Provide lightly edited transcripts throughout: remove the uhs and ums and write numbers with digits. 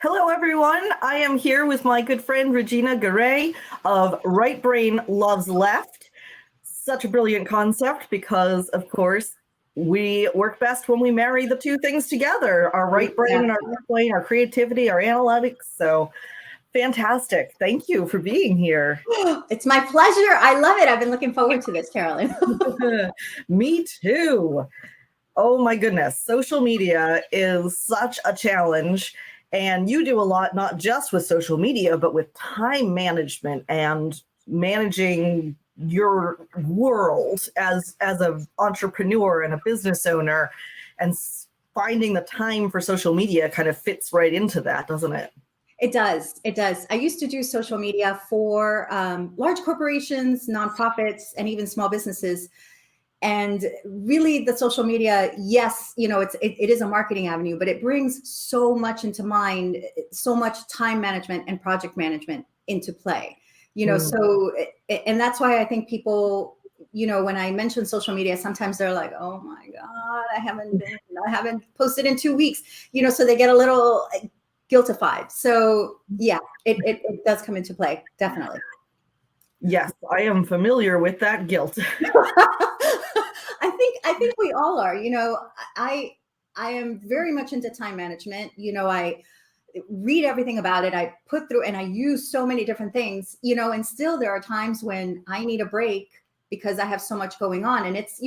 Hello, everyone. I am here with my good friend Regina Garay of Right Brain Loves Left. Such a brilliant concept because, of course, we work best when we marry the two things together, our right brain and our left brain, our creativity, our analytics. So fantastic. Thank you for being here. It's my pleasure. I love it. I've been looking forward to this, Carolyn. Me too. Oh my goodness. Social media is such a challenge. And you do a lot, not just with social media, but with time management and managing your world as an entrepreneur and a business owner. And finding the time for social media kind of fits right into that, doesn't it? It does. It does. I used to do social media for large corporations, nonprofits, and even small businesses. And really the social media, yes, it is a marketing avenue, but it brings so much into mind, so much time management and project management into play, so, and that's why I think people, when I mention social media, sometimes they're like, oh my God, I haven't posted in 2 weeks, so they get a little guiltified. So yeah, it does come into play. Definitely. Yes, I am familiar with that guilt. I think we all are. I am very much into time management. I read everything about it. I put through and I use so many different things, and still there are times when I need a break because I have so much going on. And it's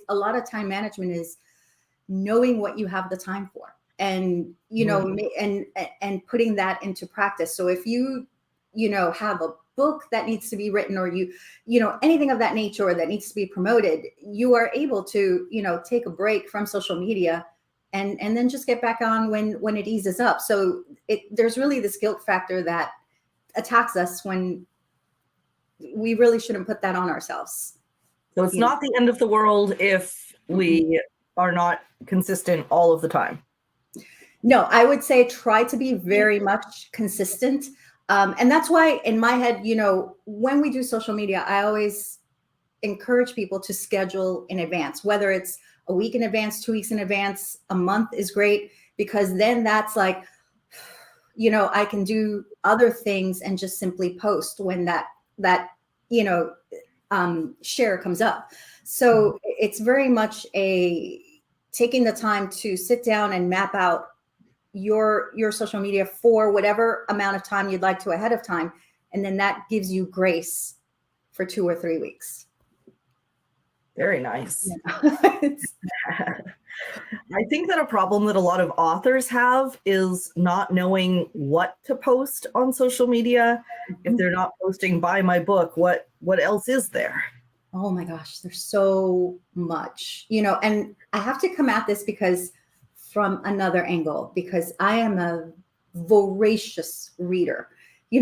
a lot of time management is knowing what you have the time for and, and putting that into practice. So if you have a book that needs to be written or anything of that nature or that needs to be promoted, you are able to take a break from social media and then just get back on when it eases up. So there's really this guilt factor that attacks us when we really shouldn't put that on ourselves. So it's not the end of the world if we are not consistent all of the time. No, I would say try to be very much consistent. And that's why in my head, when we do social media, I always encourage people to schedule in advance, whether it's a week in advance, 2 weeks in advance, a month is great, because then that's like, I can do other things and just simply post when that share comes up. So it's very much taking the time to sit down and map out your social media for whatever amount of time you'd like to ahead of time. And then that gives you grace for 2 or 3 weeks. Very nice. Yeah. I think that a problem that a lot of authors have is not knowing what to post on social media. If they're not posting buy my book, what else is there? Oh my gosh, there's so much, and I have to come at this because from another angle, because I am a voracious reader,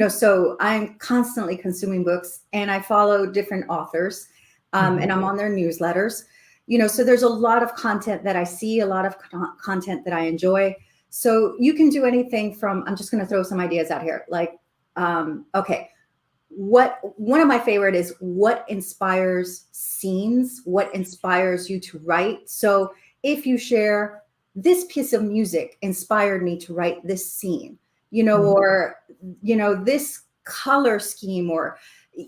so I'm constantly consuming books and I follow different authors and I'm on their newsletters, so there's a lot of content that I see, a lot of content that I enjoy. So you can do anything from, I'm just going to throw some ideas out here. Like, okay. One of my favorite is what inspires scenes, what inspires you to write. So if you share this piece of music inspired me to write this scene, or, this color scheme, or,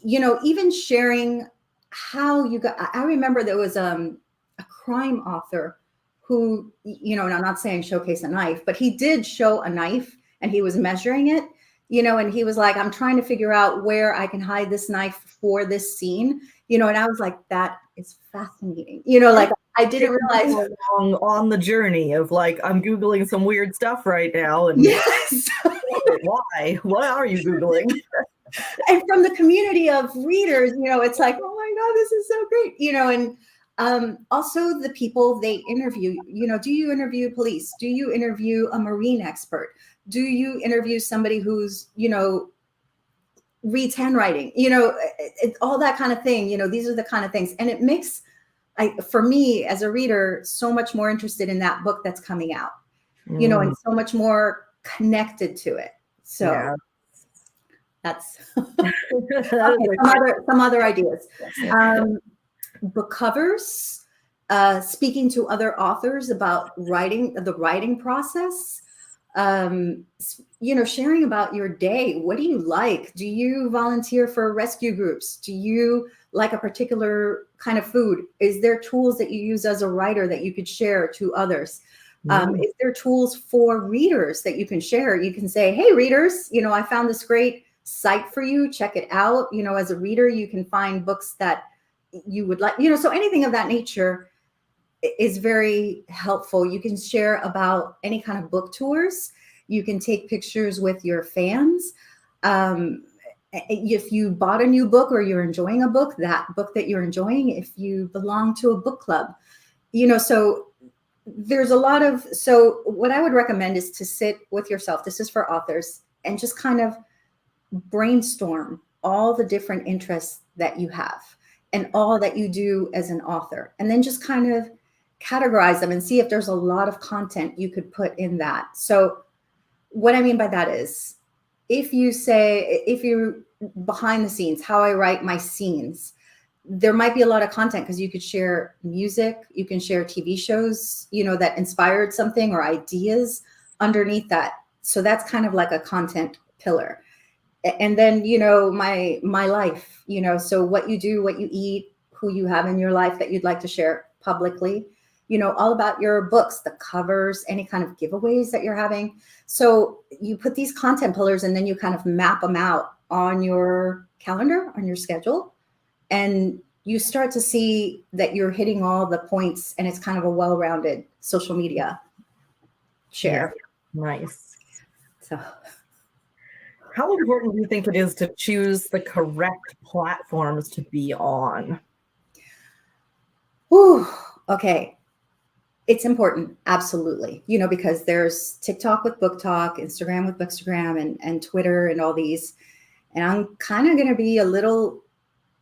even sharing how you got, I remember there was a crime author who, and I'm not saying showcase a knife, but he did show a knife and he was measuring it, and he was like, I'm trying to figure out where I can hide this knife for this scene, and I was like, that is fascinating. Like I didn't realize on the journey of like, I'm Googling some weird stuff right now. And yes. Why? What are you Googling? And from the community of readers, it's like, oh my God, this is so great, and also the people they interview, do you interview police? Do you interview a marine expert? Do you interview somebody who's, reads handwriting, all that kind of thing, these are the kind of things. And it makes, for me as a reader, so much more interested in that book that's coming out, and so much more connected to it. So yeah. That's okay, some other ideas. Book covers, speaking to other authors about the writing process, Sharing about your day. What do you like? Do you volunteer for rescue groups? Do you like a particular kind of food? Is there tools that you use as a writer that you could share to others? Is there tools for readers that you can share? You can say, hey, readers, I found this great site for you. Check it out. As a reader, you can find books that you would like, so anything of that nature is very helpful. You can share about any kind of book tours. You can take pictures with your fans. If you bought a new book or you're enjoying a book, that book that you're enjoying, if you belong to a book club, so there's a lot of, so what I would recommend is to sit with yourself. This is for authors, and just kind of brainstorm all the different interests that you have and all that you do as an author, and then just kind of categorize them and see if there's a lot of content you could put in that. So what I mean by that is, if you're behind the scenes, how I write my scenes, there might be a lot of content because you could share music, you can share TV shows, that inspired something, or ideas underneath that. So that's kind of like a content pillar. And then, my life, so what you do, what you eat, who you have in your life that you'd like to share publicly, all about your books, the covers, any kind of giveaways that you're having. So you put these content pillars, and then you kind of map them out on your calendar, on your schedule. And you start to see that you're hitting all the points, and it's kind of a well-rounded social media share. Yeah. Nice. So how important do you think it is to choose the correct platforms to be on? Ooh, okay. It's important. Absolutely. Because there's TikTok with Book Talk, Instagram with Bookstagram, and Twitter, and all these. And I'm kind of going to be a little,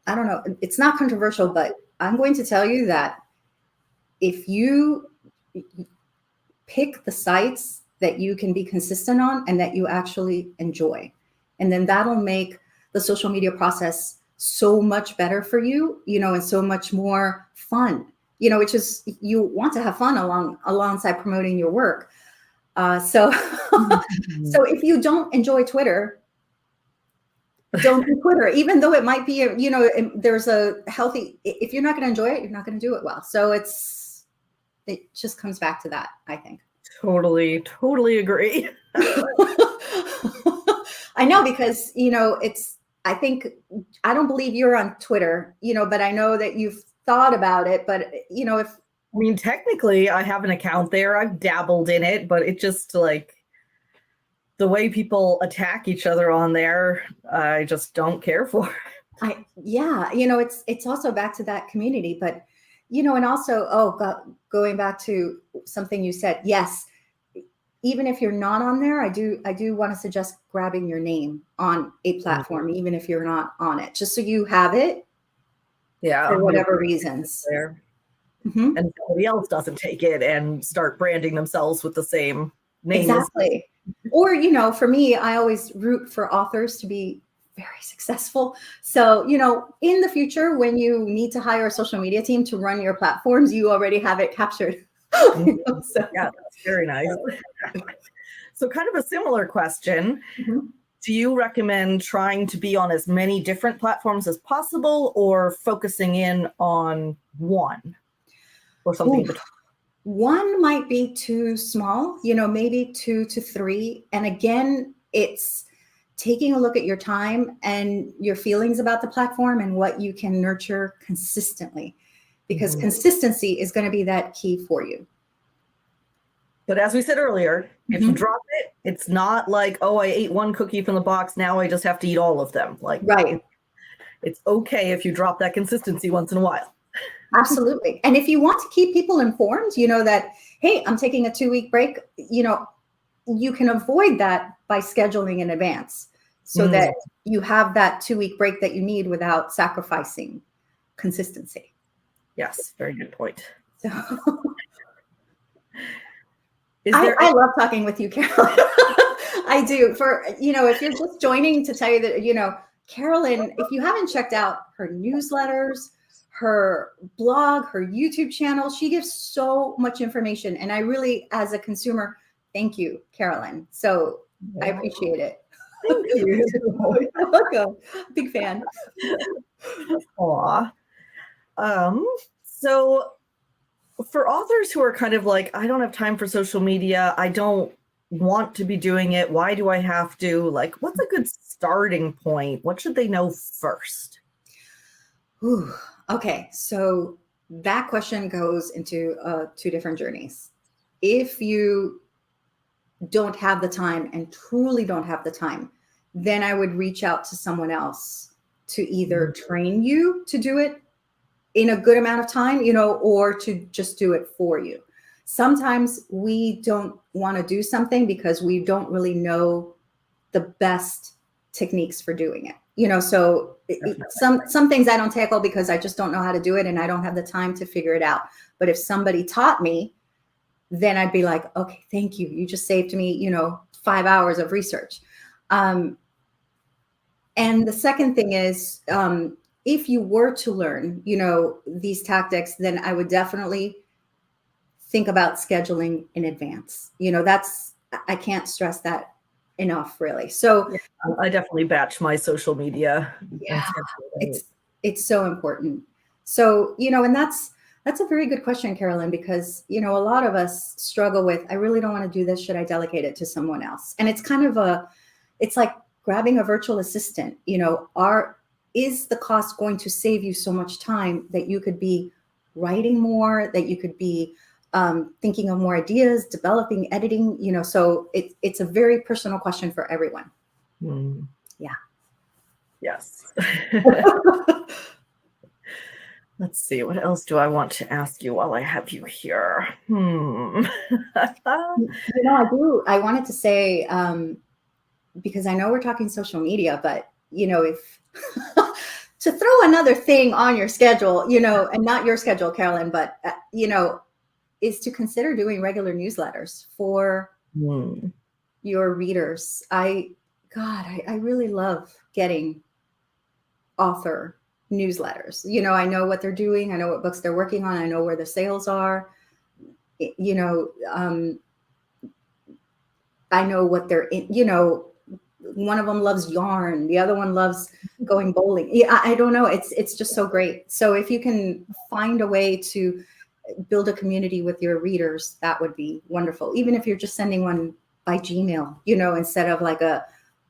I don't know, it's not controversial, but I'm going to tell you that if you pick the sites that you can be consistent on and that you actually enjoy, and then that'll make the social media process so much better for you, and so much more fun, which is, you want to have fun alongside promoting your work. So if you don't enjoy Twitter, don't do Twitter, even though it might be, there's a healthy, if you're not going to enjoy it, you're not going to do it well. So it just comes back to that, I think. Totally agree. I know, because, I don't believe you're on Twitter, but I know that you've thought about it, but technically I have an account there. I've dabbled in it, but it just, like, the way people attack each other on there, I just don't care for. It's also back to that community, but, and also, going back to something you said, yes, even if you're not on there, I do want to suggest grabbing your name on a platform, even if you're not on it, just so you have it. Yeah. For whatever reasons. There. Mm-hmm. And somebody else doesn't take it and start branding themselves with the same name. Exactly. Or, for me, I always root for authors to be very successful. So, in the future, when you need to hire a social media team to run your platforms, you already have it captured. So, yeah, that's very nice. So kind of a similar question. Mm-hmm. Do you recommend trying to be on as many different platforms as possible, or focusing in on one or something? One might be too small, maybe 2 to 3. And again, it's taking a look at your time and your feelings about the platform and what you can nurture consistently, because consistency is going to be that key for you. But as we said earlier, if you drop it, it's not like, oh, I ate one cookie from the box, now I just have to eat all of them. Like, right. It's okay if you drop that consistency once in a while. Absolutely. And if you want to keep people informed, that, hey, I'm taking a 2-week break, you can avoid that by scheduling in advance so that you have that 2-week break that you need without sacrificing consistency. Yes, very good point. So I love talking with you, Carolyn. I do. For, if you're just joining, to tell you that, Carolyn, if you haven't checked out her newsletters, her blog, her YouTube channel, she gives so much information. And I really, as a consumer, Thank you, Carolyn. So I appreciate it. Thank you. You're welcome. Big fan. Aw. So for authors who are kind of like, I don't have time for social media, I don't want to be doing it, why do I have to? Like, what's a good starting point? What should they know first? Ooh, okay, so that question goes into two different journeys. If you don't have the time and truly don't have the time, then I would reach out to someone else to either train you to do it in a good amount of time, or to just do it for you. Sometimes we don't want to do something because we don't really know the best techniques for doing it. So some things I don't tackle because I just don't know how to do it and I don't have the time to figure it out. But if somebody taught me, then I'd be like, okay, thank you. You just saved me, 5 hours of research. And the second thing is, if you were to learn, these tactics, then I would definitely think about scheduling in advance. I can't stress that enough, really. So yeah, I definitely batch my social media. Yeah, it's so important. So, and that's a very good question, Carolyn, because, a lot of us struggle with, I really don't want to do this. Should I delegate it to someone else? And it's kind of it's like grabbing a virtual assistant, is the cost going to save you so much time that you could be writing more, that you could be thinking of more ideas, developing, editing, so it's a very personal question for everyone. Yeah. Yes. Let's see, what else do I want to ask you while I have you here? I wanted to say, because I know we're talking social media, but if to throw another thing on your schedule, and not your schedule, Carolyn, but is to consider doing regular newsletters for your readers. I really love getting author newsletters. I know what they're doing. I know what books they're working on. I know where the sales are. I know what they're in, one of them loves yarn. The other one loves going bowling. Yeah, I don't know. It's just so great. So if you can find a way to build a community with your readers, that would be wonderful. Even if you're just sending one by Gmail, instead of like a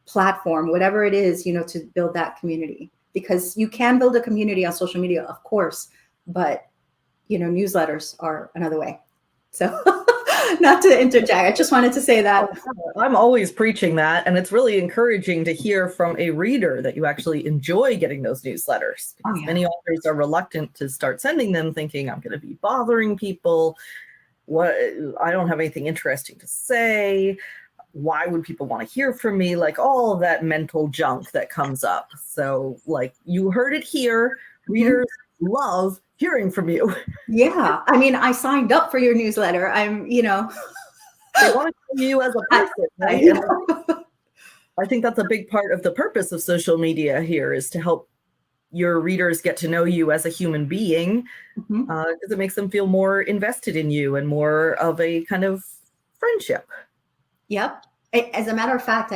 platform, whatever it is, to build that community. Because you can build a community on social media, of course, but newsletters are another way. So not to interject, I just wanted to say that. I'm always preaching that, and it's really encouraging to hear from a reader that you actually enjoy getting those newsletters. Because many authors are reluctant to start sending them, thinking I'm going to be bothering people. I don't have anything interesting to say. Why would people want to hear from me? Like all of that mental junk that comes up. So like you heard it here, readers love hearing from you. Yeah. I mean, I signed up for your newsletter. They want to know you as a person, right? I think that's a big part of the purpose of social media here, is to help your readers get to know you as a human being, because it makes them feel more invested in you and more of a kind of friendship. Yep. As a matter of fact,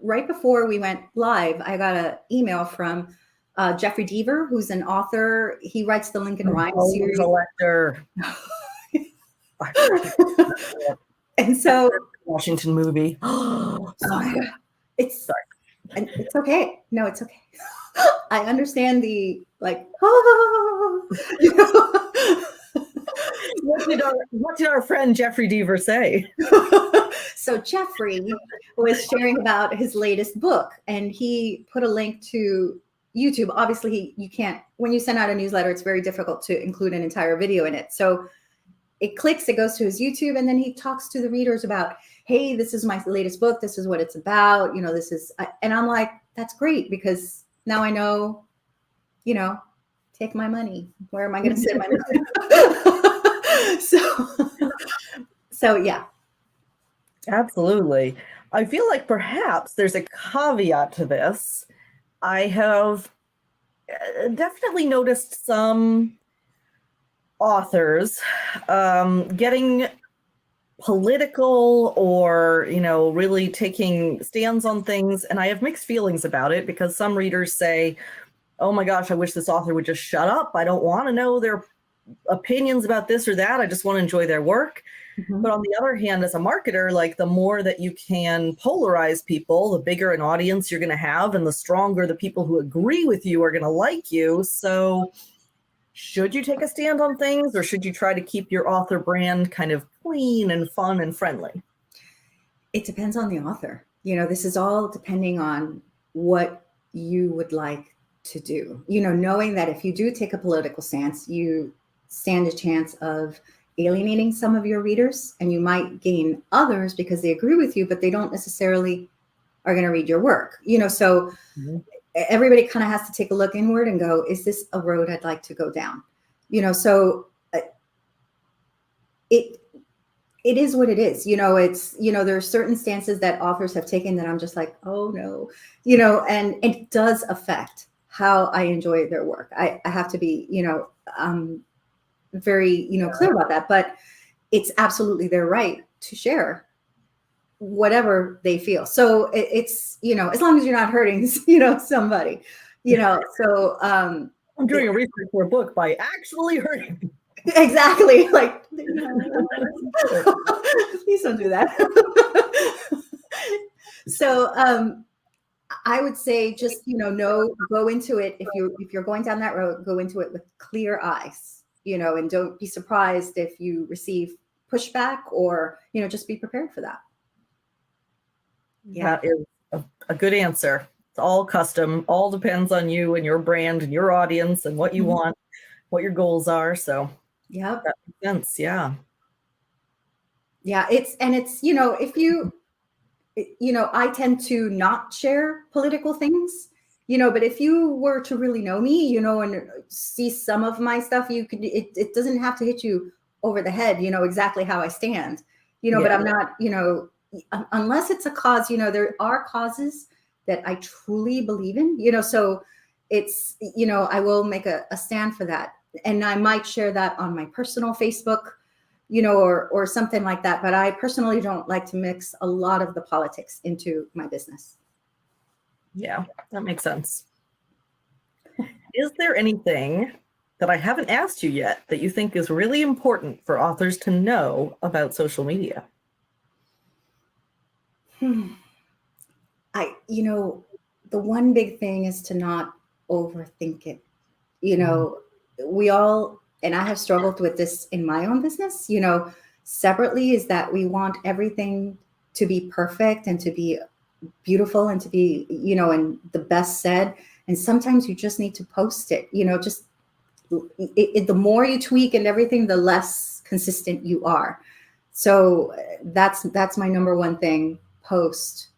right before we went live, I got an email from Jeffrey Deaver, who's an author. He writes the Lincoln Rhyme series. Collector. And so Washington movie. It's okay. No, it's okay. I understand the What did our friend Jeffrey Deaver say? So Jeffrey was sharing about his latest book, and he put a link to YouTube. Obviously, you can't, when you send out a newsletter, it's very difficult to include an entire video in it. So it goes to his YouTube, and then he talks to the readers about, hey, this is my latest book. This is what it's about. And I'm like, that's great, because now I know, take my money. Where am I going to send my money? So yeah. Absolutely. I feel like perhaps there's a caveat to this. I have definitely noticed some authors getting political or, really taking stands on things. And I have mixed feelings about it because some readers say, oh my gosh, I wish this author would just shut up. I don't want to know their opinions about this or that. I just want to enjoy their work. Mhm. But on the other hand, as a marketer, like the more that you can polarize people, the bigger an audience you're going to have, and the stronger the people who agree with you are going to like you. So should you take a stand on things, or should you try to keep your author brand kind of clean and fun and friendly? It depends on the author. This is all depending on what you would like to do. Knowing that if you do take a political stance, you stand a chance of alienating some of your readers, and you might gain others because they agree with you, but they don't necessarily are going to read your work. So everybody kind of has to take a look inward and go, is this a road I'd like to go down? So it is what it is. It's, there are certain stances that authors have taken that I'm just like, oh no, and it does affect how I enjoy their work. I have to be, very, clear about that, but it's absolutely their right to share whatever they feel. So it's, as long as you're not hurting, somebody, so, I'm doing a research for a book by actually hurting. Exactly. Like, please don't do that. So, I would say just, go into it. If you're going down that road, go into it with clear eyes, and don't be surprised if you receive pushback, or, just be prepared for that. Yeah. That is a good answer. It's all custom, all depends on you and your brand and your audience and what you want, what your goals are. So yeah, that makes sense. Yeah. Yeah. It's, if you, I tend to not share political things, but if you were to really know me, and see some of my stuff, it doesn't have to hit you over the head, exactly how I stand, but I'm not, unless it's a cause, there are causes that I truly believe in, so it's, I will make a stand for that. And I might share that on my personal Facebook, or something like that. But I personally don't like to mix a lot of the politics into my business. Yeah, that makes sense. Is there anything that I haven't asked you yet that you think is really important for authors to know about social media? The one big thing is to not overthink it. We all, and I have struggled with this in my own business, separately, is that we want everything to be perfect and to be beautiful and to be, and the best said. And sometimes you just need to post it, just the more you tweak and everything, the less consistent you are. So that's my number one thing. Post,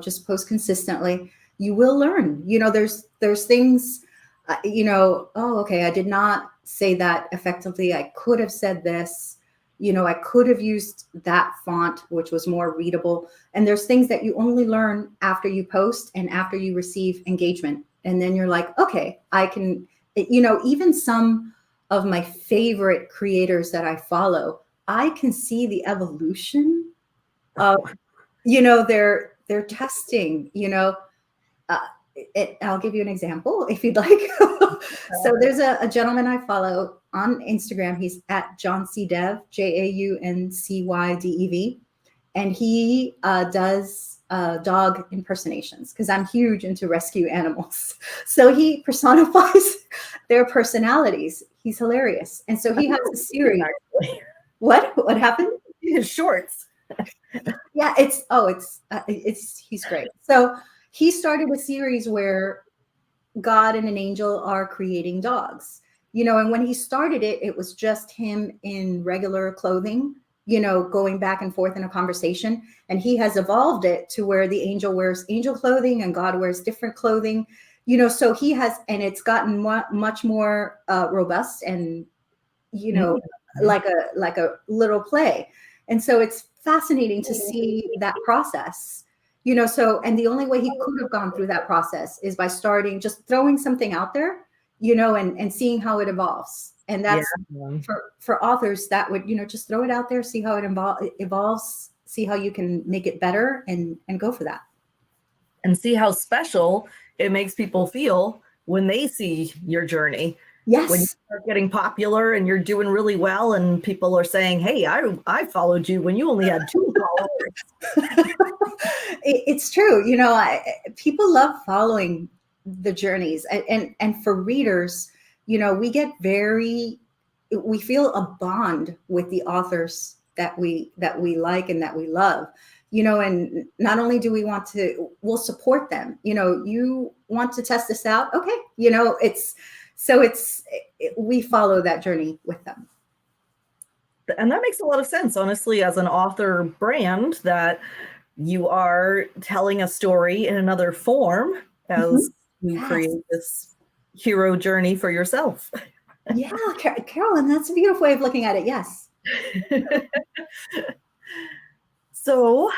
just post consistently. You will learn, there's things, oh, okay, I did not say that effectively. I could have said this, I could have used that font, which was more readable. And there's things that you only learn after you post and after you receive engagement. And then you're like, okay, I can, even some of my favorite creators that I follow, I can see the evolution of, their testing, I'll give you an example if you'd like. So there's a gentleman I follow on Instagram. He's at John C. Dev, JAUNCYDEV. And he does dog impersonations, because I'm huge into rescue animals. So he personifies their personalities. He's hilarious. And so he has a series. What happened? His shorts. Yeah, he's great. So he started a series where God and an angel are creating dogs, and when he started it, it was just him in regular clothing, going back and forth in a conversation. And he has evolved it to where the angel wears angel clothing and God wears different clothing, so he has, and it's gotten much more robust and, like a little play. And so it's fascinating to see that process. So, and the only way he could have gone through that process is by starting, just throwing something out there, and seeing how it evolves. And Yeah. that's for authors that would, just throw it out there, see how it evolves, see how you can make it better and go for that. And see how special it makes people feel when they see your journey. Yes. When you start getting popular and you're doing really well and people are saying, hey, I followed you when you only had 2 followers. It's true. People love following the journeys, and for readers, we feel a bond with the authors that we like and that we love, and not only do we'll support them. You want to test this out, okay, we follow that journey with them. And that makes a lot of sense, honestly, as an author brand, that you are telling a story in another form as you create this hero journey for yourself. Yeah, Carolyn, that's a beautiful way of looking at it. Yes. So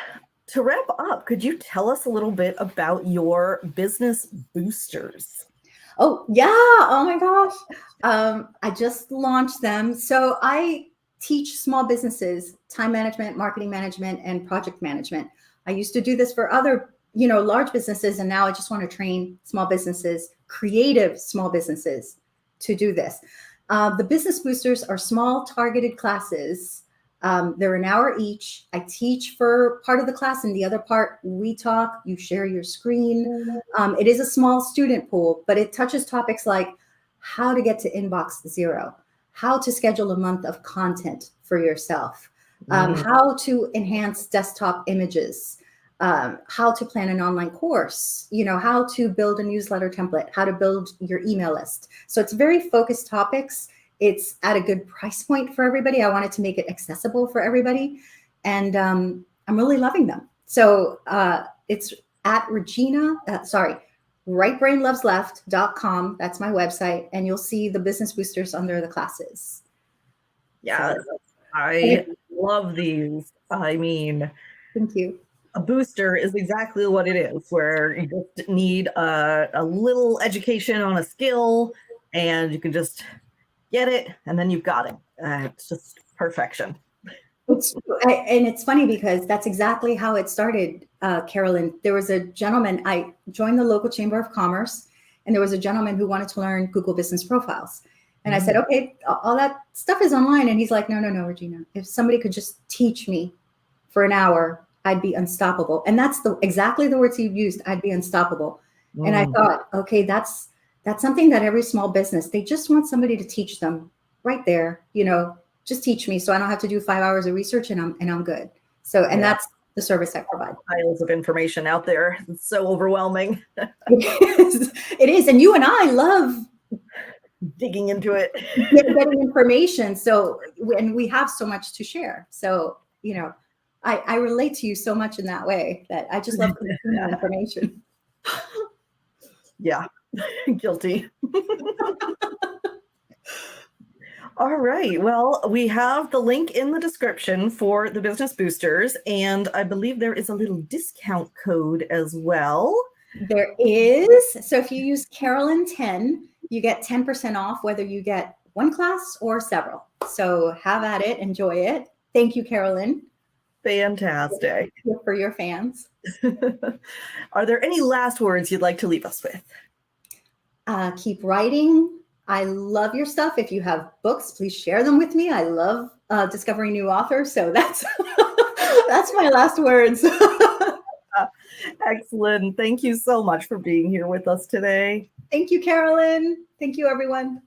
to wrap up, could you tell us a little bit about your business boosters? Oh, yeah. Oh, my gosh. I just launched them. So I teach small businesses time management, marketing management, and project management. I used to do this for other, large businesses. And now I just want to train small businesses, creative small businesses, to do this. The business boosters are small targeted classes. They're an hour each. I teach for part of the class, and the other part, we talk, you share your screen. It is a small student pool, but it touches topics like how to get to inbox 0, how to schedule a month of content for yourself, how to enhance desktop images, how to plan an online course, how to build a newsletter template, how to build your email list. So it's very focused topics. It's at a good price point for everybody. I wanted to make it accessible for everybody. And I'm really loving them. So it's at Regina, rightbrainlovesleft.com. That's my website. And you'll see the business boosters under the classes. Yeah, so, I love these. I mean, thank you. A booster is exactly what it is, where you just need a little education on a skill and you can just get it and then you've got it. It's just perfection. And it's funny because that's exactly how it started, Carolyn. There was a gentleman, I joined the local Chamber of Commerce, and there was a gentleman who wanted to learn Google Business Profiles. And I said, okay, all that stuff is online. And he's like, no, Regina, if somebody could just teach me for an hour, I'd be unstoppable. And that's exactly the words he used. I'd be unstoppable. And I thought, okay, that's something that every small business, they just want somebody to teach them right there, just teach me so I don't have to do 5 hours of research and I'm good. So, and that's the service I provide. Piles of information out there. It's so overwhelming. It is. And you and I love digging into it, getting information. So, and we have so much to share. So, I relate to you so much in that way that I just love consuming information. Yeah, guilty. All right. Well, we have the link in the description for the business boosters, and I believe there is a little discount code as well. There is. So if you use Carolyn 10, you get 10% off, whether you get one class or several. So have at it. Enjoy it. Thank you, Carolyn. Fantastic. For your fans. Are there any last words you'd like to leave us with? Keep writing. I love your stuff. If you have books, please share them with me. I love discovering new authors. So that's my last words. Excellent. Thank you so much for being here with us today. Thank you, Carolyn. Thank you, everyone.